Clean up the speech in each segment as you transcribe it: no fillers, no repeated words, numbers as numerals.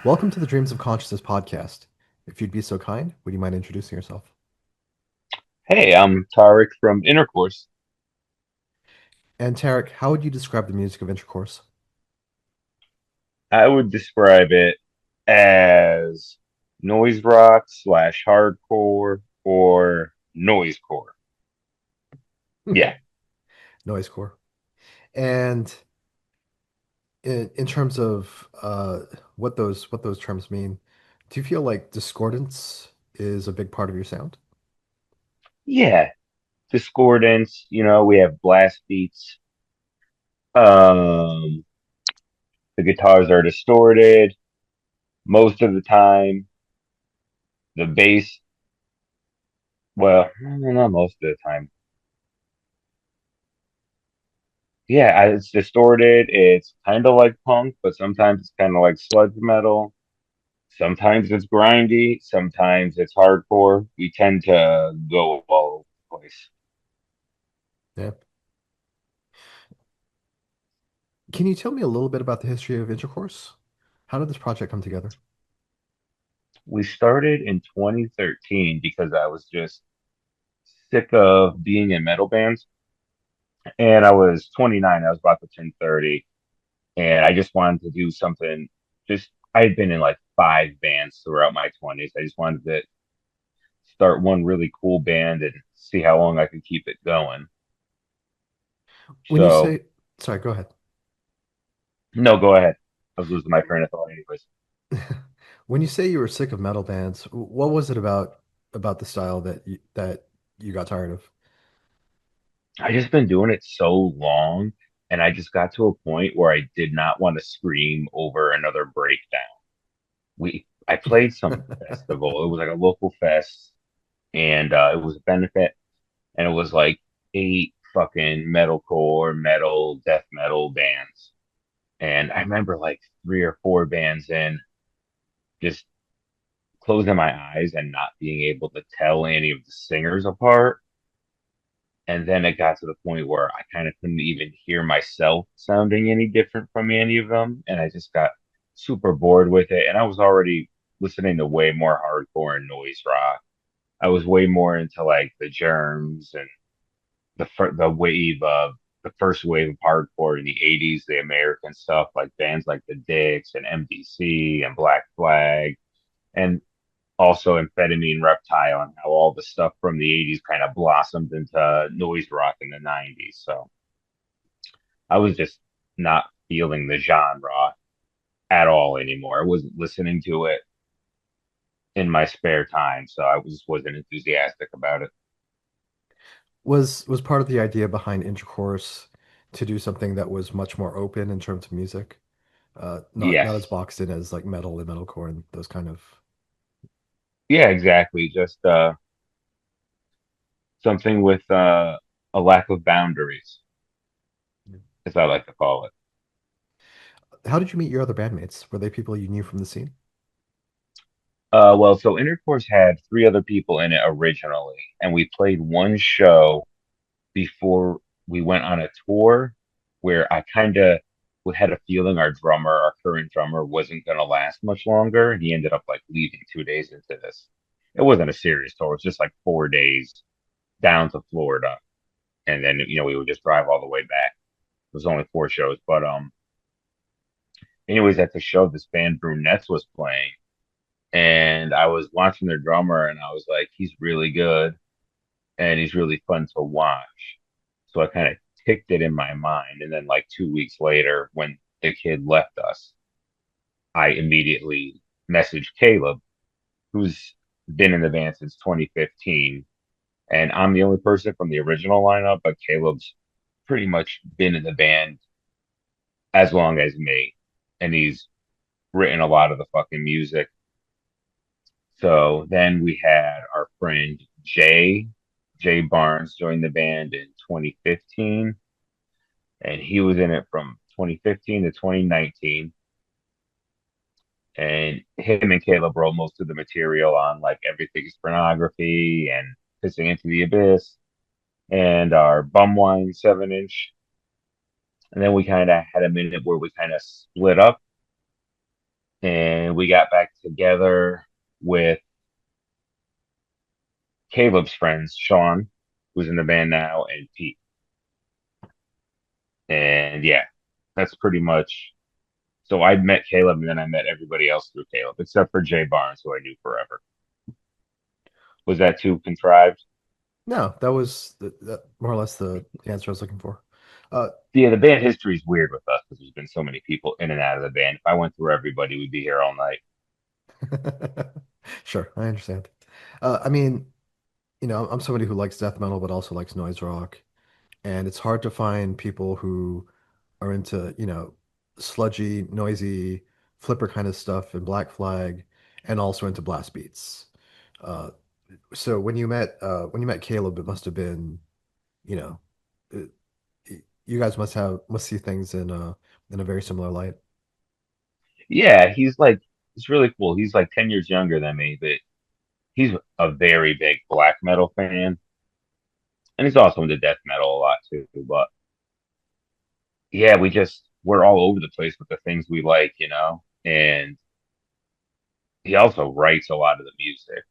Welcome to the Dreams of Consciousness podcast. If you'd be so kind, would you mind introducing yourself? Hey, I'm Tarek from Intercourse. And Tarek, how would you describe the music of Intercourse? I would describe it as noise rock slash hardcore or noisecore. Yeah, Noisecore. And in terms of what those terms mean, do you feel like discordance is a big part of your sound? yeah. Discordance, we have blast beats. Um, the guitars are distorted most of the time. The bass, well, not most of the time. Yeah, it's distorted. It's kind of like punk, but sometimes it's kind of like sludge metal. Sometimes it's grindy, sometimes it's hardcore. We tend to go all over the place. Yeah. Can you tell me a little bit about the history of Intercourse? How did this project come together? We started in 2013 because I was just sick of being in metal bands. And I was 29, I was about to turn 30, and I just wanted to do something. I had been in like five bands throughout my 20s. I just wanted to start one really cool band and see how long I could keep it going. When you So, say, sorry, go ahead. no, go ahead. I was losing my train of thought anyways. When you say you were sick of metal bands, what was it about the style that you got tired of? I just been doing it so long, and I just got to a point where I did not want to scream over another breakdown. I played some festival. It was like a local fest, and it was a benefit, and it was like eight fucking metalcore, metal, death metal bands. And I remember like three or four bands in, just closing my eyes and not being able to tell any of the singers apart. And then it got to the point where I kind of couldn't even hear myself sounding any different from any of them. And I just got super bored with it. And I was already listening to way more hardcore and noise rock. I was way more into like the Germs and the wave of the first wave of hardcore in the 80s, the American stuff, like bands like the Dicks and MDC and Black Flag. And also Amphetamine Reptile and how all the stuff from the 80s kind of blossomed into noise rock in the 90s. So I was just not feeling the genre at all anymore. I wasn't listening to it in my spare time, so I wasn't enthusiastic about it. Was part of the idea behind Intercourse to do something that was much more open in terms of music, not as Yes. boxed in as like metal and metalcore and those kind of. Yeah, exactly. Just something with a lack of boundaries, as I like to call it. How did you meet your other bandmates? Were they people you knew from the scene? Well, so Intercourse had three other people in it originally, and we played one show before we went on a tour where I kind of had a feeling our current drummer, wasn't going to last much longer. And he ended up like leaving 2 days into this. It wasn't a serious tour. It was just like 4 days down to Florida. And then, we would just drive all the way back. It was only four shows. But, anyways, at the show, this band Brunettes was playing. And I was watching their drummer and I was like, he's really good and he's really fun to watch. So I kind of ticked it in my mind. And then, like 2 weeks later, when the kid left us, I immediately messaged Caleb, who's been in the band since 2015. And I'm the only person from the original lineup, but Caleb's pretty much been in the band as long as me. And he's written a lot of the fucking music. So then we had our friend Jay Barnes joined the band in 2015, and he was in it from 2015 to 2019. And him and Caleb wrote most of the material on like Everything's Pornography and Pissing into the Abyss and our Bumwine 7 inch. And then we kind of had a minute where we kind of split up. and we got back together with Caleb's friends, Sean, who's in the band now, and Pete. And yeah, that's pretty much. So I met Caleb, and then I met everybody else through Caleb, except for Jay Barnes, who I knew forever. Was that too contrived? No, that was more or less the answer I was looking for. Uh, Yeah, the band history is weird with us because there's been so many people in and out of the band. If I went through everybody, we'd be here all night. sure, I understand. I mean, I'm somebody who likes death metal, but also likes noise rock, and it's hard to find people who are into, sludgy, noisy, flipper kind of stuff and Black Flag, and also into blast beats. Uh, so when you met Caleb, it must have been, you know, uh, you guys must see things in a very similar light. Yeah, he's really cool. He's like 10 years younger than me, but he's a very big black metal fan. And he's also into death metal a lot too. But yeah, we're all over the place with the things we like, you know? And he also writes a lot of the music.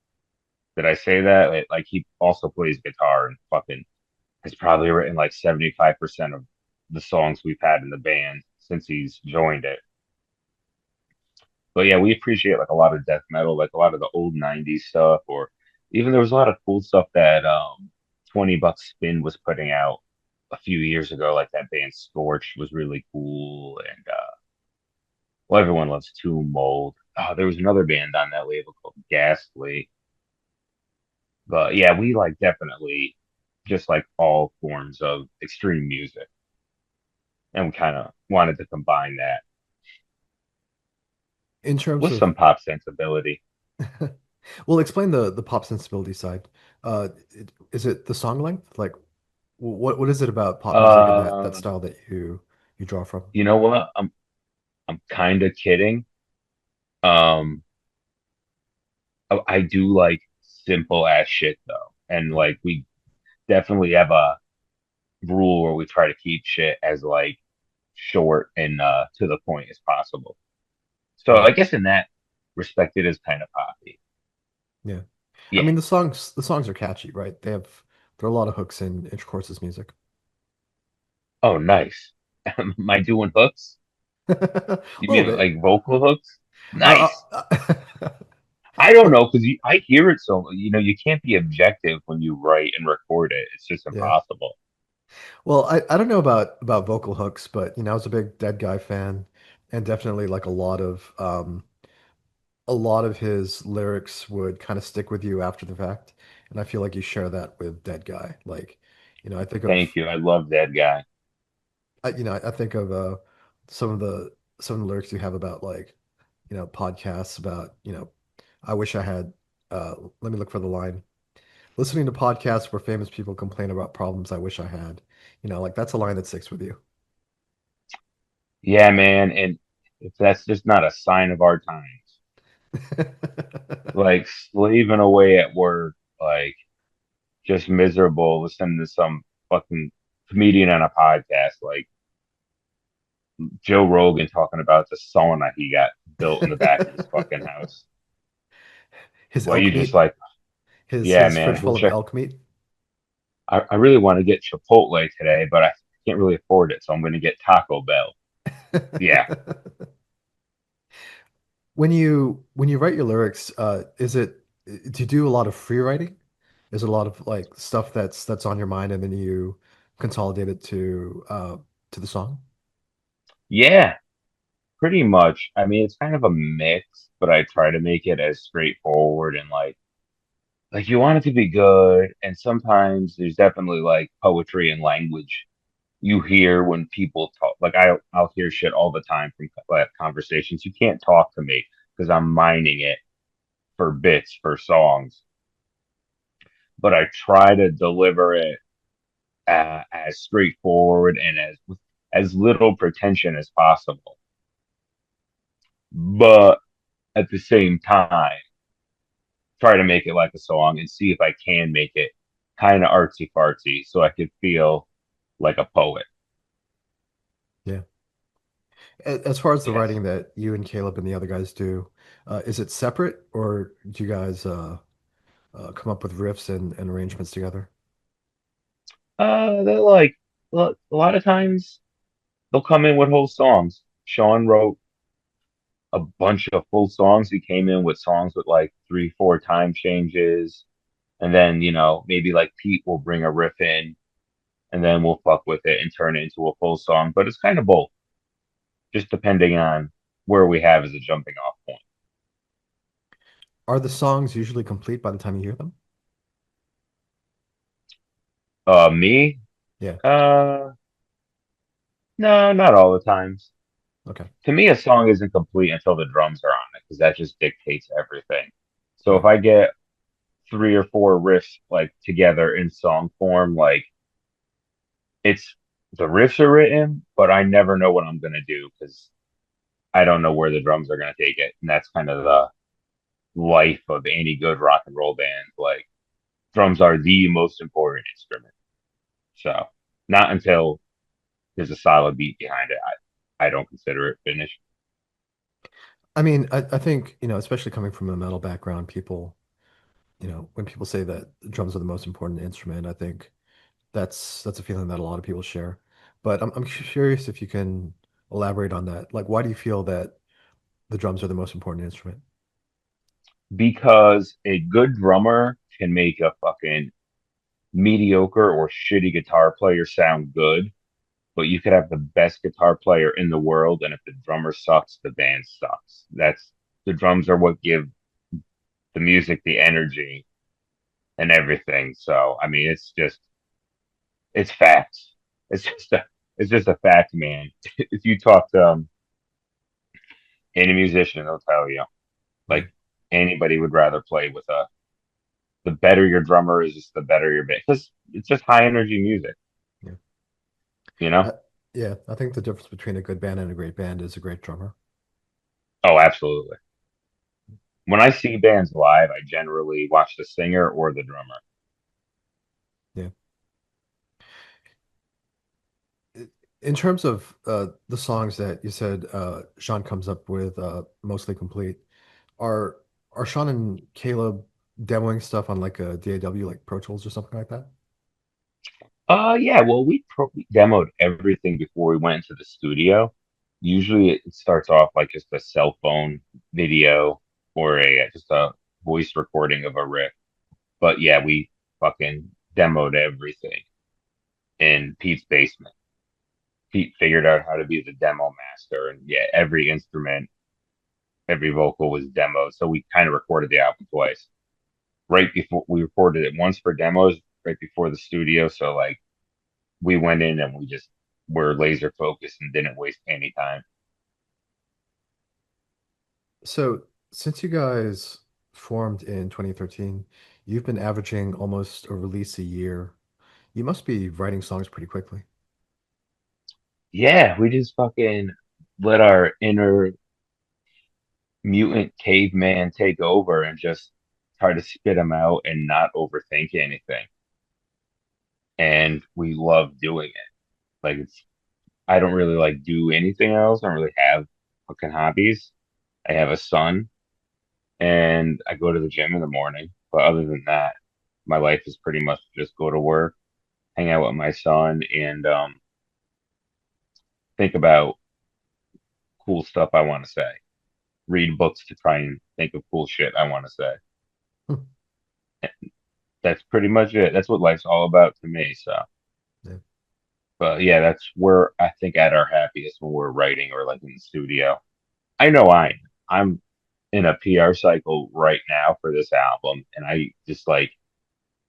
Did I say that? Like he also plays guitar and fucking has probably written like 75% of the songs we've had in the band since he's joined it. But yeah, we appreciate like a lot of death metal, like a lot of the old 90s stuff, or even there was a lot of cool stuff that 20 Bucks Spin was putting out a few years ago, like that band Scorch was really cool. And well, everyone loves Tomb Mold. Oh, there was another band on that label called Ghastly. But yeah, we like definitely just like all forms of extreme music. And we kind of wanted to combine that In terms with of, some pop sensibility. well, explain the pop sensibility side. Is it the song length? Like, what is it about pop music and that Uh, style that you draw from? you know what? I'm kind of kidding. Um, I do like simple ass shit though, and Yeah, like we definitely have a rule where we try to keep shit as like short and to the point as possible. So yeah, I guess in that respect, it is kind of poppy. yeah. I Yeah. mean, the songs are catchy, right? There are a lot of hooks in Intercourse's music. Oh, nice. Am I doing hooks? A You little mean bit. like vocal hooks? Uh, Nice. uh, I don't well, know because I hear it so you can't be objective when you write and record it. It's just yeah. impossible. Well, I don't know about vocal hooks, but I was a big Dead Guy fan, and definitely like a lot of his lyrics would kind of stick with you after the fact, and I feel like you share that with Dead Guy. Like, I think Thank of you. I love that guy. I think of some of the some of the lyrics you have about like podcasts about I wish I had let me look for the line. Listening to podcasts where famous people complain about problems I wish I had. Like that's a line that sticks with you. Yeah, man. And if that's just not a sign of our times, like slaving away at work, like just miserable, listening to some fucking comedian on a podcast, like Joe Rogan talking about the sauna he got built in the back of his fucking house. His Well, you elk just meat, like, his yeah, his fridge man, full we'll of check. elk meat. I really want to get Chipotle today, but I can't really afford it, so I'm going to get Taco Bell. Yeah. When you write your lyrics, do you do a lot of free writing? Is it a lot of like stuff that's on your mind and then you consolidate it to the song? Yeah, pretty much. I mean, it's kind of a mix, but I try to make it as straightforward and like you want it to be good, and sometimes there's definitely like poetry and language you hear when people talk. Like I'll hear shit all the time from like conversations. You can't talk to me because I'm mining it for bits for songs, but I try to deliver it as straightforward and as little pretension as possible. But at the same time, try to make it like a song and see if I can make it kind of artsy fartsy so I could feel like a poet. Yeah. As far as the Yes. writing that you and Caleb and the other guys do, is it separate or do you guys come up with riffs and arrangements together? They're like, look, a lot of times they'll come in with whole songs. Sean wrote a bunch of full songs. He came in with songs with like three, four time changes. And then, maybe like Pete will bring a riff in and then we'll fuck with it and turn it into a full song. But it's kind of both, just depending on where we have as a jumping off point. Are the songs usually complete by the time you hear them? Me, Yeah. uh, no, not all the times. Okay. To me, a song isn't complete until the drums are on it because that just dictates everything. So if Right. I get three or four riffs like together in song form, like it's the riffs are written, but I never know what I'm gonna do because I don't know where the drums are gonna take it, and that's kind of the life of any good rock and roll band. Like drums are the most important instrument. So not until there's a solid beat behind it, I don't consider it finished. I mean, I think, especially coming from a metal background, people, when people say that drums are the most important instrument, I think that's a feeling that a lot of people share. But I'm curious if you can elaborate on that. Like, why do you feel that the drums are the most important instrument? Because a good drummer can make a fucking mediocre or shitty guitar player sound good, but you could have the best guitar player in the world, and if the drummer sucks, the band sucks. That's the drums are what give the music the energy and everything. So I mean, it's facts. It's just a it's just a fact, man. If you talk to any musician, they'll tell you Yeah, like anybody would rather play with a the better your drummer is, just the better your band. Because it's just high energy music, yeah. you know? I, yeah, I think the difference between a good band and a great band is a great drummer. Oh, absolutely. When I see bands live, I generally watch the singer or the drummer. Yeah. In terms of the songs that you said Sean comes up with mostly complete, are are Sean and Caleb demoing stuff on like a DAW, like Pro Tools or something like that? Yeah, well, we demoed everything before we went into the studio. Usually it starts off like just a cell phone video or a just a voice recording of a riff. But yeah, we fucking demoed everything in Pete's basement. Pete figured out how to be the demo master, and yeah, every instrument, every vocal was demoed. So we kind of recorded the album twice. Right before we recorded it once for demos, right before the studio. So like we went in and we just were laser focused and didn't waste any time. So, since you guys formed in 2013, you've been averaging almost a release a year. You must be writing songs pretty quickly. Yeah, we just fucking let our inner mutant caveman take over and just try to spit them out and not overthink anything. And we love doing it. Like I don't really like do anything else. I don't really have fucking hobbies. I have a son and I go to the gym in the morning. But other than that, my life is pretty much just go to work, hang out with my son, and think about cool stuff I want to say. Read books to try and think of cool shit I want to say. That's pretty much it. That's what life's all about to me. So, Yeah. but yeah, that's where I think at our happiest when we're writing or like in the studio. I know I'm in a PR cycle right now for this album, and I just like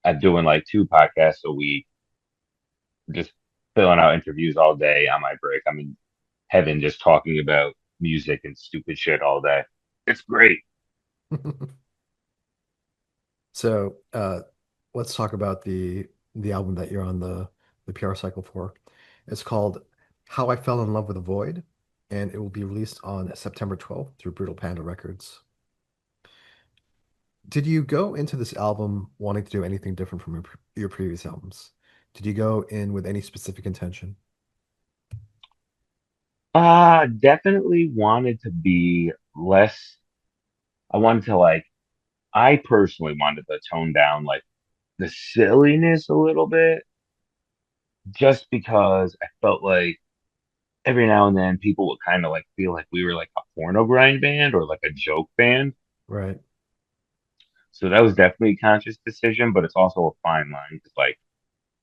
I'm doing like two podcasts a week, just filling out interviews all day on my break. I'm in heaven just talking about music and stupid shit all day. It's great. So, let's talk about the album that you're on the PR cycle for. It's called How I Fell in Love with a Void, and it will be released on September 12th through Brutal Panda Records. Did you go into this album wanting to do anything different from your previous albums? Did you go in with any specific intention? Definitely wanted to be less. I wanted to like. I personally wanted to tone down like the silliness a little bit, just because I felt like every now and then people would kind of like feel like we were like a porno grind band or like a joke band. Right. So that was definitely a conscious decision, but it's also a fine line. Cause like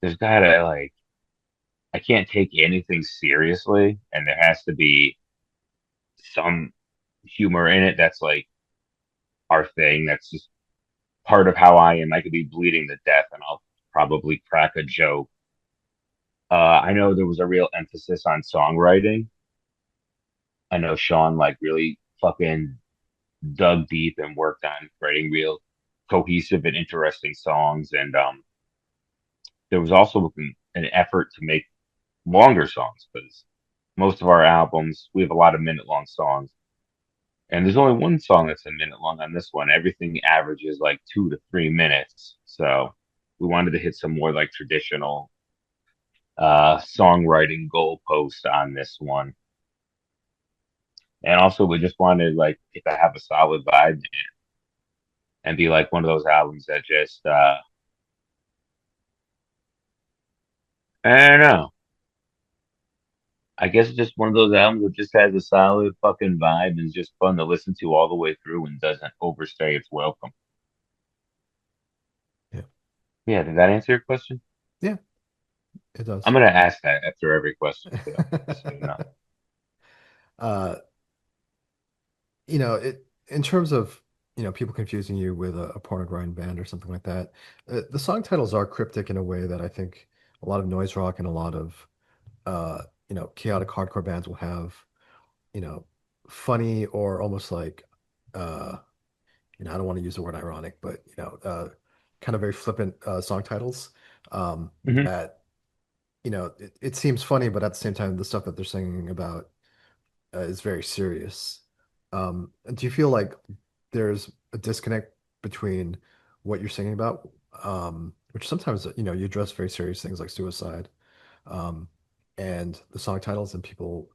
there's gotta like I can't take anything seriously, and there has to be some humor in it. That's like our thing. That's just part of how I am. I could be bleeding to death, and I'll probably crack a joke. I know there was a real emphasis on songwriting. I know Sean like really fucking dug deep and worked on writing real cohesive and interesting songs. And there was also an effort to make longer songs because most of our albums, we have a lot of minute long songs. And there's only one song that's a minute long on this one. Everything averages like 2 to 3 minutes. So we wanted to hit some more like traditional songwriting goalpost on this one. And also we just wanted like it to have a solid vibe and be like one of those albums that just I don't know. I guess it's just one of those albums that just has a solid fucking vibe and is just fun to listen to all the way through and doesn't overstay its welcome. Yeah. Yeah, did that answer your question? Yeah, it I'm does. gonna ask that after every question too, just so you know. uh, it in terms of, people confusing you with a porno grind band or something like that. The song titles are cryptic in a way that I think a lot of noise rock and a lot of chaotic hardcore bands will have, you know, funny or almost like uh, I don't want to use the word ironic, but kind of very flippant song titles Hmm. that, it seems funny, but at the same time, the stuff that they're singing about is very serious. Do you feel like there's a disconnect between what you're singing about, which sometimes, you address very serious things like suicide, um, and the song titles, and people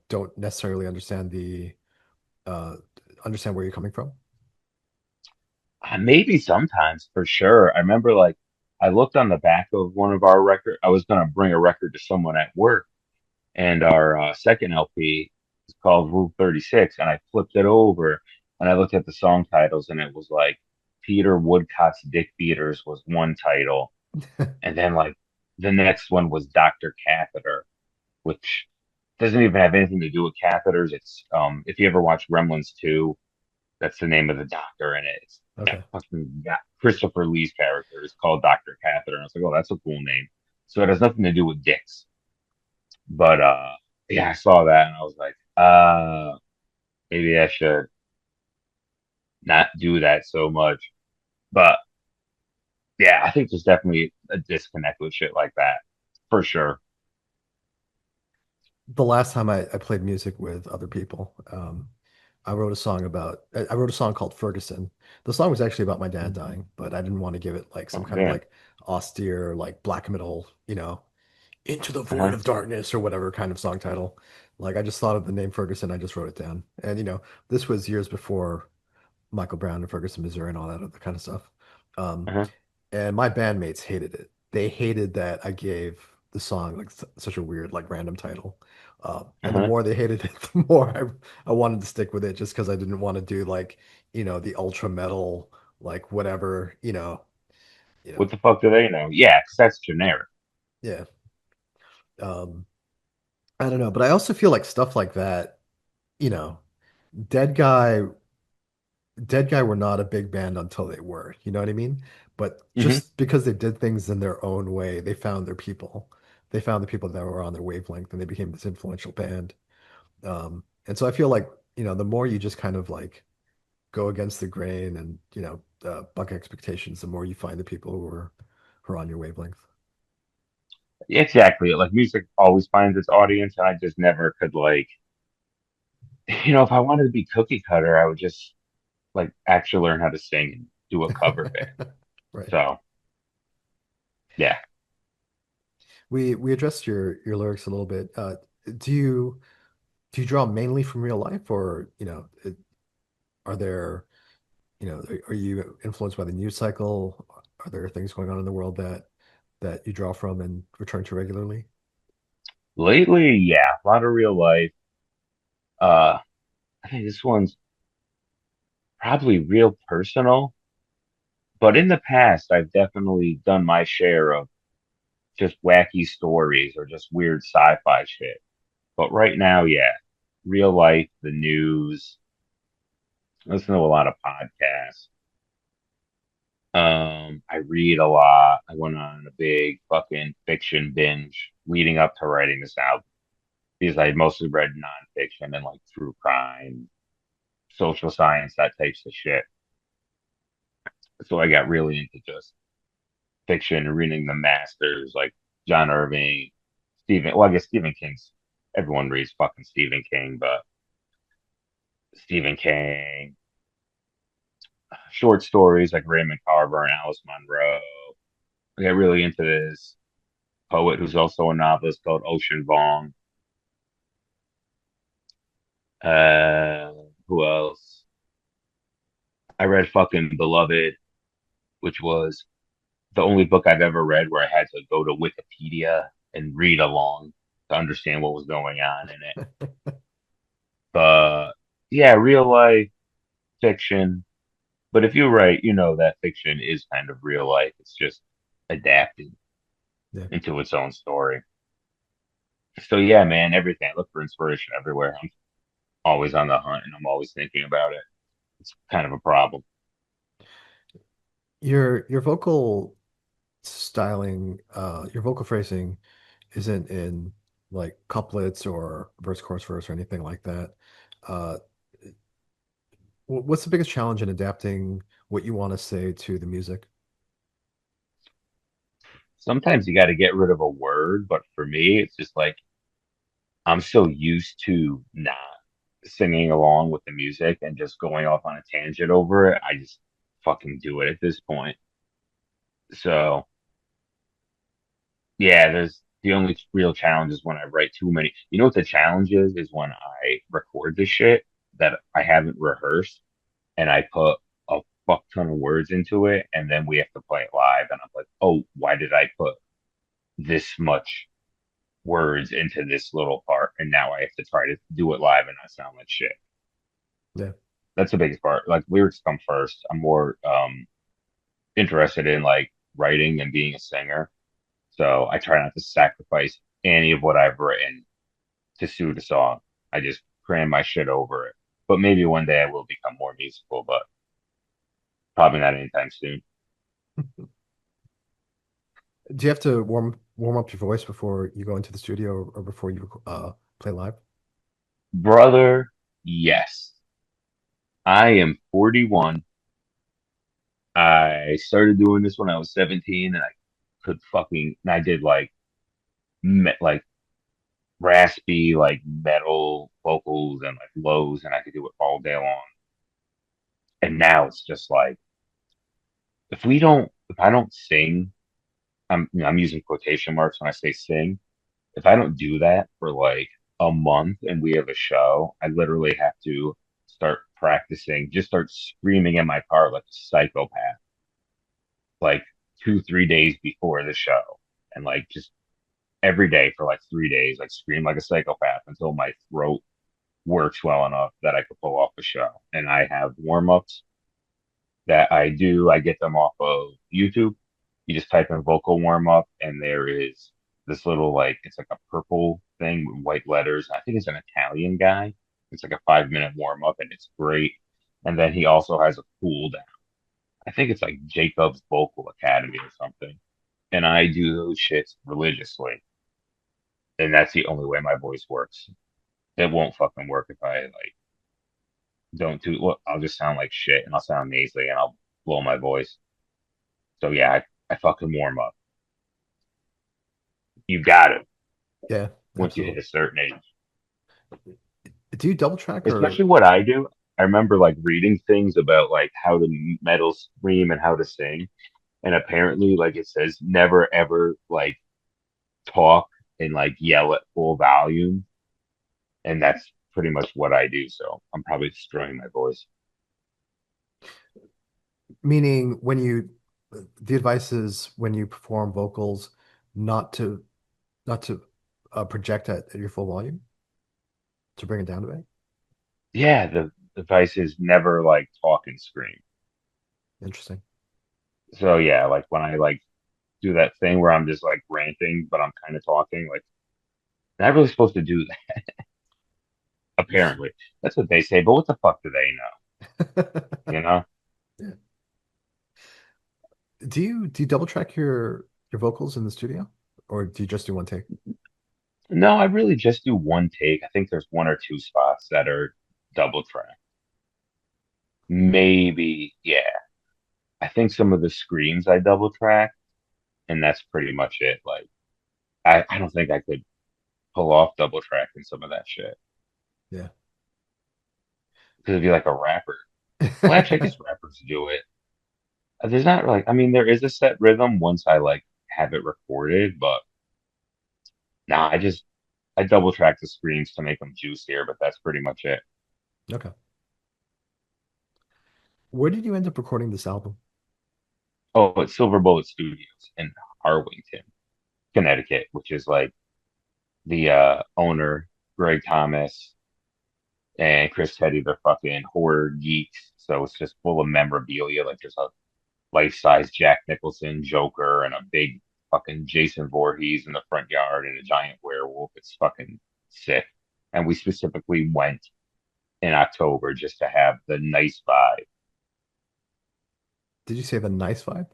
don't necessarily uh, understand where you're coming from? Maybe sometimes for sure. I remember like I looked on the back of one of our record. I was gonna bring a record to someone at work, and our second LP is called Rule 36, and I flipped it over and I looked at the song titles, and it was like Peter Woodcock's Dick Beaters was one title, and then like the next one was Dr. Catheter, which doesn't even have anything to do with catheters. It's if you ever watch Gremlins 2, that's the name of the doctor in it. It's that Okay. fucking Christopher Lee's character is called Dr. Catheter. And I was like, oh, that's a cool name. So it has nothing to do with dicks. But yeah, I saw that and I was like, maybe I should not do that so much. But yeah, I think there's definitely a disconnect with shit like that for sure. The last time I played music with other people, I wrote a song called Ferguson. The song was actually about my dad dying, but I didn't want to give it like some Oh kind of damn. like austere, like black metal, into the void Uh-huh. of darkness or whatever kind of song title. Like I just thought of the name Ferguson, I just wrote it down. And this was years before Michael Brown and Ferguson, Missouri and all that other kind of stuff. Um, Uh-huh. and my bandmates hated it. They hated that I gave the song like such a weird, like random title. And the Uh-huh. more they hated it, the more I wanted to stick with it just because I didn't want to do like, the ultra metal, like whatever, you What know, the fuck do they know? Yeah, because that's generic. yeah. Um, I don't know, but I also feel like stuff like that, you know, Dead Guy, Dead Guy were not a big band until they were, you know what I mean? But Hmm. just because they did things in their own way, they found their people. They found the people that were on their wavelength and they became this influential band. And so I feel like, the more you just kind of like go against the grain and, buck expectations, the more you find the people who are on your wavelength. Exactly. Like music always finds its audience, and I just never could like, if I wanted to be cookie cutter, I would just like actually learn how to sing and do a cover band. Right. So yeah. We addressed your lyrics a little bit. Do you do you draw mainly from real life, or are there are you influenced by the news cycle? Are there things going on in the world that you draw from and return to regularly? Lately, yeah, a lot of real life. Uh, I think this one's probably real personal, but in the past, I've definitely done my share of just wacky stories or just weird sci-fi shit. But right now, yeah, real life, the news, listen to a lot of podcasts. I read a lot. I went on a big fucking fiction binge leading up to writing this album because I mostly read nonfiction and like true crime, social science, that types of shit. So I got really into just fiction and reading the masters like John Irving, Stephen. Well, I guess Stephen King's everyone reads fucking Stephen King, but Stephen King, short stories like Raymond Carver and Alice Munro. I got really into this poet who's also a novelist called Ocean Vuong. Uh, who else? I read fucking Beloved, which was the only book I've ever read where I had to go to Wikipedia and read along to understand what was going on in it. But yeah, real life fiction. But if you write, you know that fiction is kind of real life. It's just adapted Yeah. into its own story. So yeah, man, everything. I look for inspiration everywhere. I'm always on the hunt and I'm always thinking about it. It's kind of a problem. Your vocal styling, your vocal phrasing isn't in like couplets or verse, chorus, verse, or anything like that. Uh, what's the biggest challenge in adapting what you want to say to the music? Sometimes you got to get rid of a word, but for me, it's just like I'm so used to not singing along with the music and just going off on a tangent over it. I just fucking do it at this point. So yeah, there's the only real challenge is when I write too many. You know what the challenge is when I record this shit that I haven't rehearsed and I put a fuck ton of words into it and then we have to play it live and I'm like, oh, why did I put this much words into this little part and now I have to try to do it live and not sound like shit. Yeah. That's the biggest part. Like lyrics come first. I'm more interested in like writing and being a singer. So I try not to sacrifice any of what I've written to suit a song. I just cram my shit over it. But maybe one day I will become more musical, but probably not anytime soon. Do you have to warm up your voice before you go into the studio or before you play live? Brother, yes. I am 41. I started doing this when I was 17 and I could fucking, and I did like, like raspy, like metal vocals and like lows, and I could do it all day long. And now it's just like, if I don't sing, I'm using quotation marks when I say sing. If I don't do that for like a month and we have a show, I literally have to start practicing, just start screaming in my car like a psychopath, like 2, 3 days before the show. And like just every day for like 3 days, like scream like a psychopath until my throat works well enough that I could pull off the show. And I have warm ups that I do. I get them off of YouTube. You just type in vocal warm up, and there is this little like it's like a purple thing with white letters. I think it's an Italian guy. It's like a 5 minute warm up, and it's great. And then he also has a cool down. I think it's like Jacob's Vocal Academy or something. And I do those shits religiously. And that's the only way my voice works. It won't fucking work if I like don't do well, I'll just sound like shit and I'll sound nasally and I'll blow my voice. So yeah, I fucking warm up. You got it Yeah, once you hit absolutely. a certain age. Do you double track Especially or what I do. I remember like reading things about like how to metal scream and how to sing. And apparently like it says never ever like talk and like yell at full volume and that's pretty much what I do. So I'm probably destroying my voice. Meaning when you the advice is when you perform vocals not to not to project at your full volume to bring it down a bit. Yeah, the advice is never like talk and scream. Interesting. So yeah, like when I like do that thing where I'm just like ranting, but I'm kind of talking, like not really supposed to do that, apparently. That's what they say, but what the fuck do they know? You know? Yeah. Do you double track your vocals in the studio, or do you just do one take? No, I really just do one take. I think there's one or two spots that are double track. Maybe, yeah. I think some of the screams I double track, and that's pretty much it. Like I don't think I could pull off double tracking some of that shit. Yeah. Because it'd be like a rapper. Well, actually, I guess rappers do it. There's not like, I mean, there is a set rhythm once I like have it recorded, but nah, I double track the screams to make them juicier, but that's pretty much it. Okay. Where did you end up recording this album? Oh, it's Silver Bullet Studios in Harwington, Connecticut, which is like the owner, Greg Thomas and Chris Teddy, they're fucking horror geeks. So it's just full of memorabilia. Like there's a life-size Jack Nicholson Joker and a big fucking Jason Voorhees in the front yard and a giant werewolf. It's fucking sick. And we specifically went in October just to have the nice vibe. Did you say the nice vibe?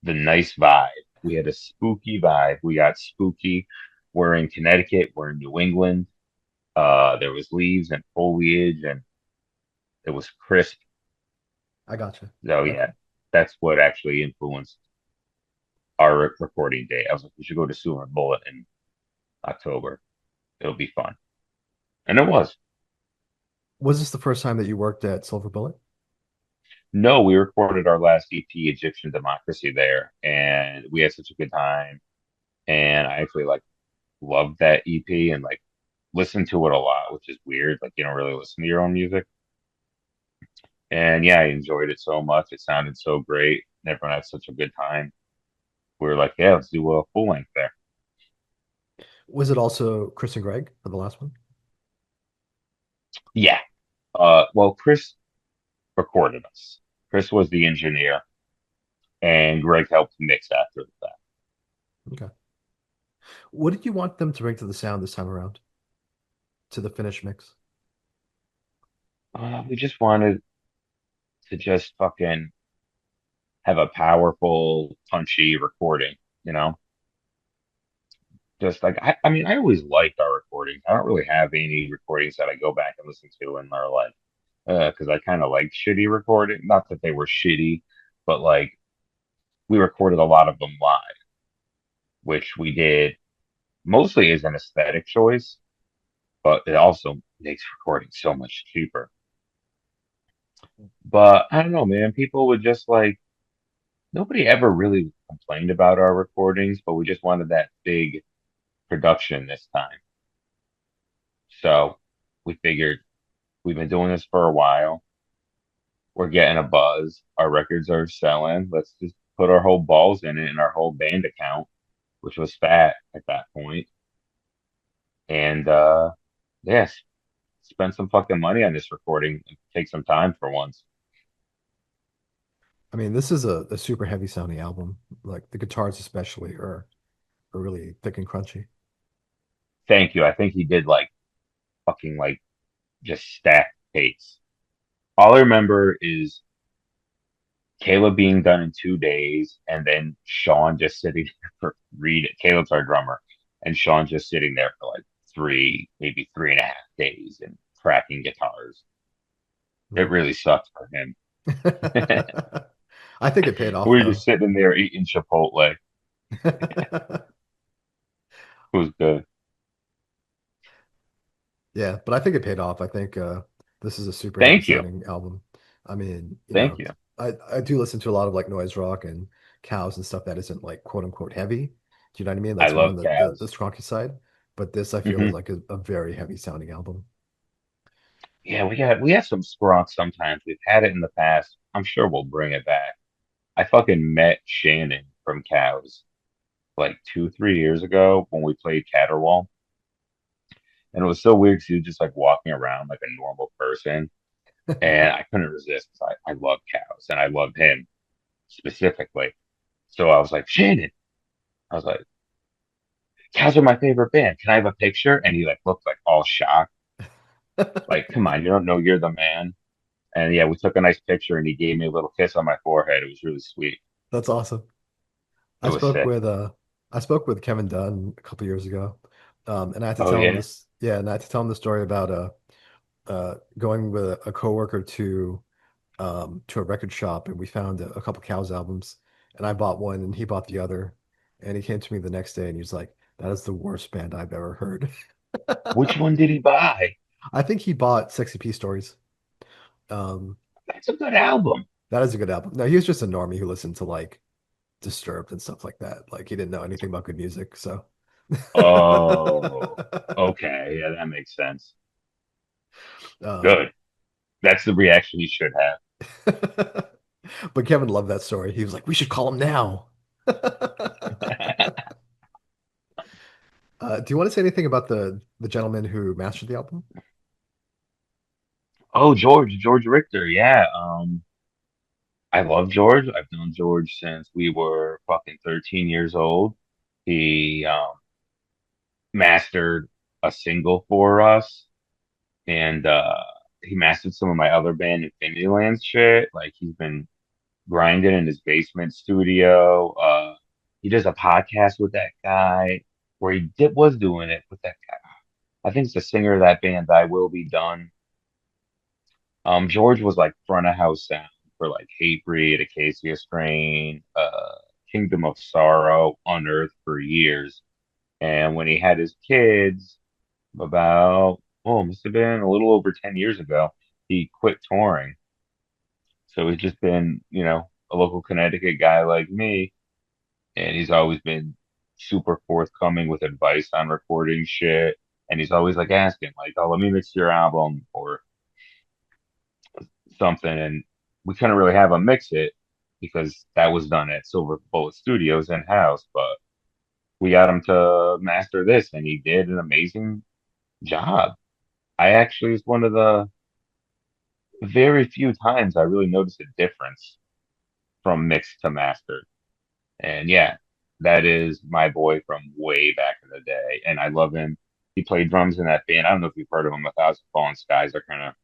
The nice vibe. We had a spooky vibe. We got spooky. We're in Connecticut. We're in New England. There was leaves and foliage, and it was crisp. I gotcha. So Okay. yeah, that's what actually influenced our recording day. I was like, we should go to Silver Bullet in October. It'll be fun, and it was. Was this the first time that you worked at Silver Bullet? No, we recorded our last EP, Egyptian Democracy, there, and we had such a good time. And I actually like loved that EP and like listened to it a lot, which is weird. Like you don't really listen to your own music. And yeah, I enjoyed it so much. It sounded so great. And everyone had such a good time. We were like, yeah, let's do a full length there. Was it also Chris and Greg for the last one? Yeah. Well, Chris recorded us. Chris was the engineer, and Greg helped mix after that. Okay. What did you want them to bring to the sound this time around? To the finished mix? We just wanted to just fucking have a powerful, punchy recording, you know? Just like I mean, I always liked our recordings. I don't really have any recordings that I go back and listen to and are like, because I kind of like shitty recording. Not that they were shitty, but like we recorded a lot of them live, which we did mostly as an aesthetic choice, but it also makes recording so much cheaper. But I don't know, man. People would just like nobody ever really complained about our recordings, but we just wanted that big production this time. So we figured we've been doing this for a while. We're getting a buzz. Our records are selling. Let's just put our whole balls in it and our whole band account, which was fat at that point. And yes, spend some fucking money on this recording and take some time for once. I mean, this is a super heavy sounding album. Like the guitars especially are really thick and crunchy. Thank you. I think he did like fucking like just stack takes. All I remember is Caleb being done in 2 days, and then Sean just sitting there for three. Caleb's our drummer, and Sean just sitting there for like three, maybe 3.5 days, and cracking guitars. It Yeah. really sucked for him. I think it paid We off were though. just sitting there eating Chipotle. It was good. Yeah, but I think it paid off. I think this is a super heavy Thank you. sounding album. I mean, Thank you. I do listen to a lot of like noise rock and cows and stuff that isn't like quote unquote heavy. Do you know what I mean? I That's more love on the Cavs. strong side. but this I feel is Hmm. like a very heavy sounding album. Yeah, we have some scrunch sometimes. We've had it in the past. I'm sure we'll bring it back. I fucking met Shannon from Cows like 2, 3 years ago when we played Caterwall. And it was so weird because he was just like walking around like a normal person. And I couldn't resist 'cause I love Cows and I love him specifically. So I was like, Shannon, I was like, Cows are my favorite band. Can I have a picture? And he like looked like all shocked. Like, come on, you don't know you're the man. And yeah, we took a nice picture and he gave me a little kiss on my forehead. It was really sweet. That's awesome. It I was spoke sick. with uh I spoke with Kevin Dunn a couple years ago. And I had to Oh tell him yeah. this, yeah, and I had to tell him the story about going with a coworker to a record shop, and we found a couple Cows albums, and I bought one and he bought the other. And he came to me the next day and he was like, "That is the worst band I've ever heard." Which one did he buy? I think he bought Sexy P Stories. Um, That's a good album. that is a good album. No, he was just a normie who listened to like Disturbed and stuff like that. Like he didn't know anything about good music, so. Oh, okay. Yeah, that makes sense. Um, Good. That's the reaction you should have. but Kevin loved that story. He was like, "We should call him now." Do you want to say anything about the gentleman who mastered the album? Oh, George Richter. Yeah. I love George. I've known George since we were fucking 13 years old. He mastered a single for us, and he mastered some of my other band, Infinity Land shit. Like he's been grinding in his basement studio. He does a podcast with that guy, where was doing it with that guy. I think it's the singer of that band, I Will Be Done. George was like front of house sound for like Hatebreed, Acacia Strain, Kingdom of Sorrow, Unearthed for years. And when he had his kids, about, oh, it must have been a little over 10 years ago, he quit touring. So he's just been, a local Connecticut guy like me, and he's always been super forthcoming with advice on recording shit. And he's always like asking, like, oh, let me mix your album or something. And we couldn't really have him mix it because that was done at Silver Bullet Studios in house. But we got him to master this, and he did an amazing job. I actually is one of the very few times I really noticed a difference from mixed to mastered. And yeah, that is my boy from way back in the day. And I love him. He played drums in that band. I don't know if you've heard of him. A Thousand Fallen Skies are kind of,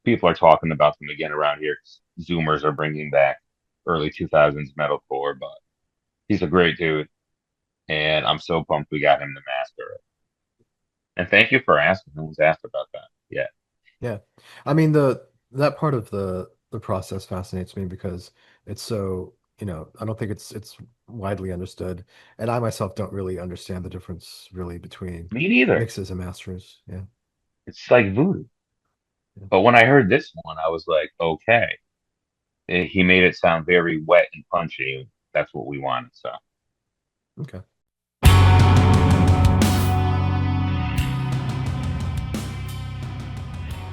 people are talking about them again around here. Zoomers are bringing back early 2000s metalcore, but he's a great dude. And I'm so pumped we got him to master it. And thank you for asking. No one's asked about that. Yeah. Yeah. I mean the that part of the process fascinates me because it's so, I don't think it's widely understood. And I myself don't really understand the difference really between Me neither. mixes and masters. Yeah. It's like voodoo. Yeah. But when I heard this one, I was like, okay. He made it sound very wet and punchy. That's what we wanted. So Okay.